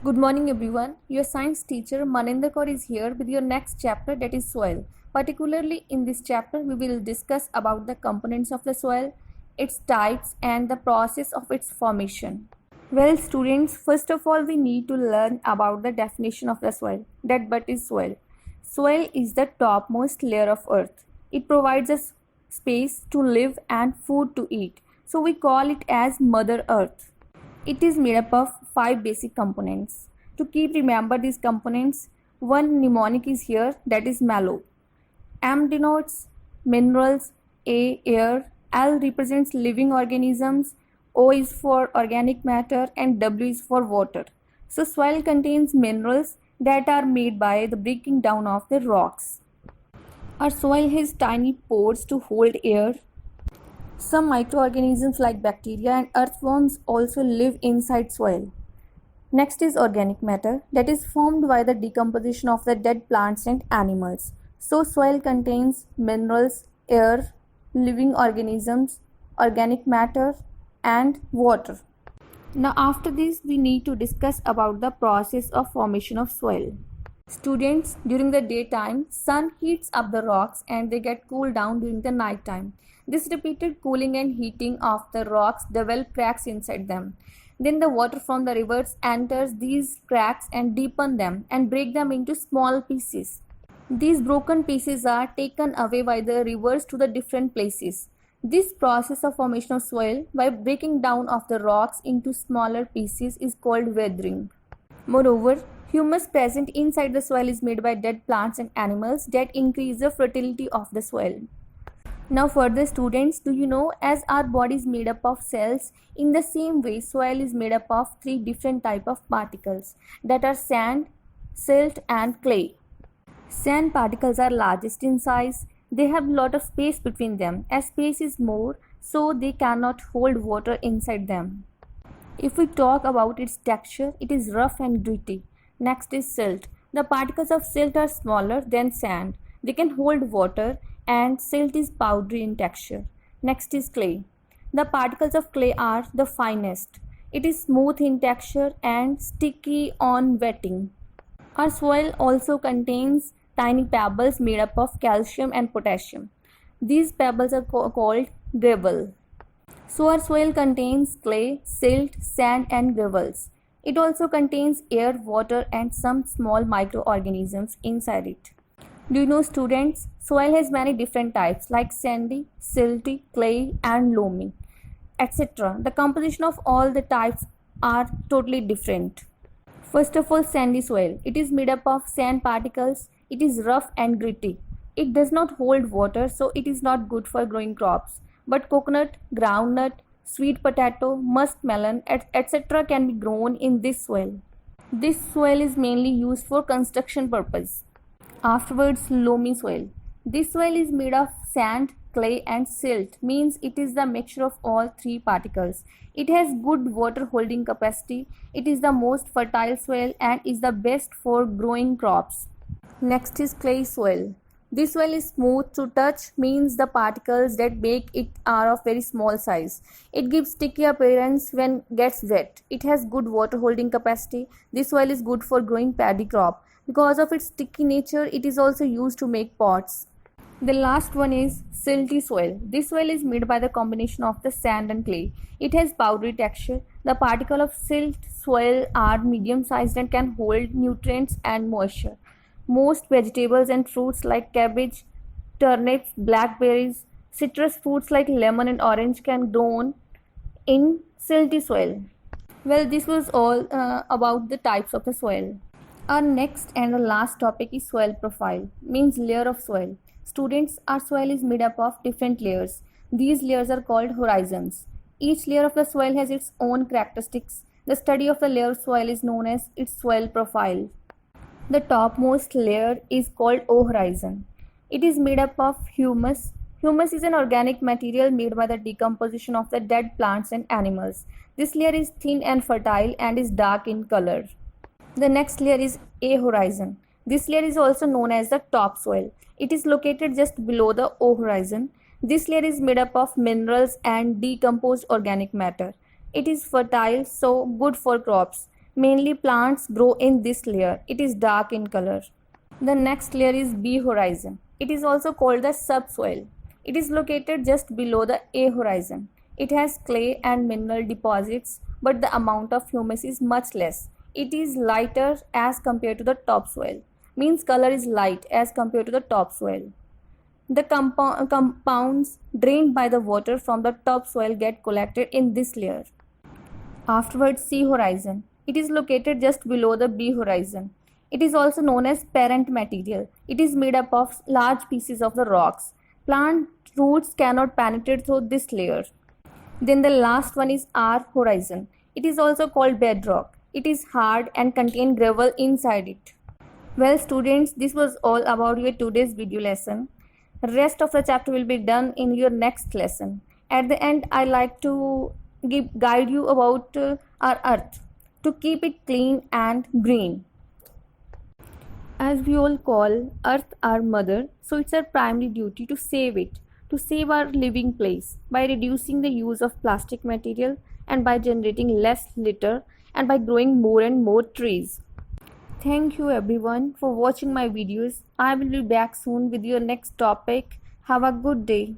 Good morning everyone. Your science teacher Maninder Kaur is here with your next chapter, that is soil. Particularly in this chapter we will discuss about the components of the soil, its types and the process of its formation. Well students, first of all we need to learn about the definition of the soil. That what is soil? Soil is the topmost layer of earth. It provides us space to live and food to eat. So we call it as Mother Earth. It is made up of 5 basic components. To keep remember these components, one mnemonic is here, that is MALO. M denotes minerals, A air, L represents living organisms, O is for organic matter and W is for water. So soil contains minerals that are made by the breaking down of the rocks. Our soil has tiny pores to hold air. Some microorganisms like bacteria and earthworms also live inside soil. Next is organic matter, that is formed by the decomposition of the dead plants and animals. So soil contains minerals, air, living organisms, organic matter and water. Now after this we need to discuss about the process of formation of soil. Students, during the daytime, sun heats up the rocks and they get cooled down during the night time. This repeated cooling and heating of the rocks develop cracks inside them. Then the water from the rivers enters these cracks and deepen them and break them into small pieces. These broken pieces are taken away by the rivers to the different places. This process of formation of soil by breaking down of the rocks into smaller pieces is called weathering. Moreover, humus present inside the soil is made by dead plants and animals that increase the fertility of the soil. Now further students, do you know as our body is made up of cells, in the same way soil is made up of 3 different type of particles, that are sand, silt and clay. Sand particles are largest in size. They have lot of space between them. As space is more, so they cannot hold water inside them. If we talk about its texture, it is rough and gritty. Next is silt. The particles of silt are smaller than sand. They can hold water and silt is powdery in texture. Next is clay. The particles of clay are the finest. It is smooth in texture and sticky on wetting. Our soil also contains tiny pebbles made up of calcium and potassium. These pebbles are called gravel. So our soil contains clay, silt, sand and gravels. It also contains air, water and some small microorganisms inside it. Do you know students, soil has many different types like sandy, silty, clay and loamy, etc. The composition of all the types are totally different. First of all, sandy soil. It is made up of sand particles. It is rough and gritty. It does not hold water, so it is not good for growing crops. But coconut, groundnut, sweet potato, muskmelon, etc. can be grown in this soil. This soil is mainly used for construction purpose. Afterwards, loamy soil. This soil is made of sand, clay and silt, means it is the mixture of all 3 particles. It has good water holding capacity. It is the most fertile soil and is the best for growing crops. Next is clay soil. This soil is smooth to touch, means the particles that make it are of very small size. It gives sticky appearance when gets wet. It has good water holding capacity. This soil is good for growing paddy crop. Because of its sticky nature, it is also used to make pots. The last one is silty soil. This soil is made by the combination of the sand and clay. It has powdery texture. The particles of silt soil are medium sized and can hold nutrients and moisture. Most vegetables and fruits like cabbage, turnips, blackberries, citrus fruits like lemon and orange can grow in silty soil. Well, this was all about the types of the soil. Our next and the last topic is soil profile, means layer of soil. Students, our soil is made up of different layers. These layers are called horizons. Each layer of the soil has its own characteristics. The study of the layer of soil is known as its soil profile. The topmost layer is called O horizon. It is made up of humus. Humus is an organic material made by the decomposition of the dead plants and animals. This layer is thin and fertile and is dark in color. The next layer is A horizon. This layer is also known as the topsoil. It is located just below the O horizon. This layer is made up of minerals and decomposed organic matter. It is fertile, so good for crops. Mainly plants grow in this layer. It is dark in color. The next layer is B horizon. It is also called the subsoil. It is located just below the A horizon. It has clay and mineral deposits, but the amount of humus is much less. It is lighter as compared to the topsoil. Means color is light as compared to the topsoil. The compounds drained by the water from the topsoil get collected in this layer. Afterwards, C horizon. It is located just below the B horizon. It is also known as parent material. It is made up of large pieces of the rocks. Plant roots cannot penetrate through this layer. Then the last one is R horizon. It is also called bedrock. It is hard and contain gravel inside it. Well students, this was all about your today's video lesson. Rest of the chapter will be done in your next lesson. At the end, I like to guide you about our earth to keep it clean and green. As we all call earth our mother, so it's our primary duty to save it, to save our living place by reducing the use of plastic material and by generating less litter and by growing more and more trees. Thank you everyone for watching my videos. I will be back soon with your next topic. Have a good day.